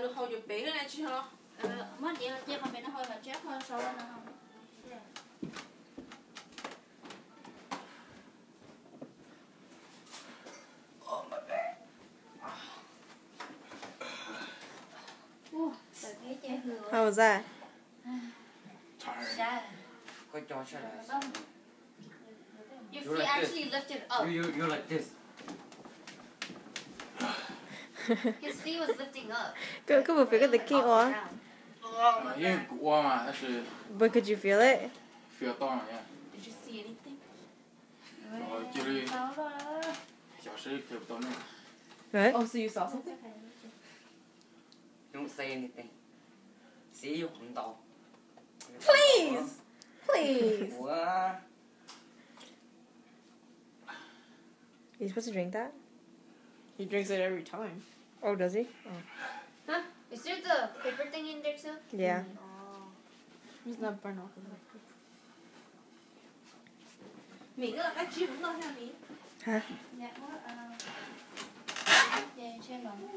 nó hầu như bé cái này chứ hả? Mất đi là chết còn bé nó hơi mà chết hơn sâu hơn nữa. How was that? Tired. Good job, shut up. Your feet like actually lifted up. You're like this. His feet was lifting up. Cứ một phía cái key quá. Yên qua mà, thật sự. But could you feel it? Feel to mà nha. Did you see anything? Rồi chưa đi. Chào sư feel to nữa. Right? Oh, so you saw something? Don't say anything. See you không to. Please! Please! What? You're supposed to drink that? He drinks it every time. Oh, does he? Oh. Huh? Is there the paper thing in there too? Yeah. Oh. He's not burn off of it. Mình là cách chim không hay là mình? Hả? Dạ, trên lòng.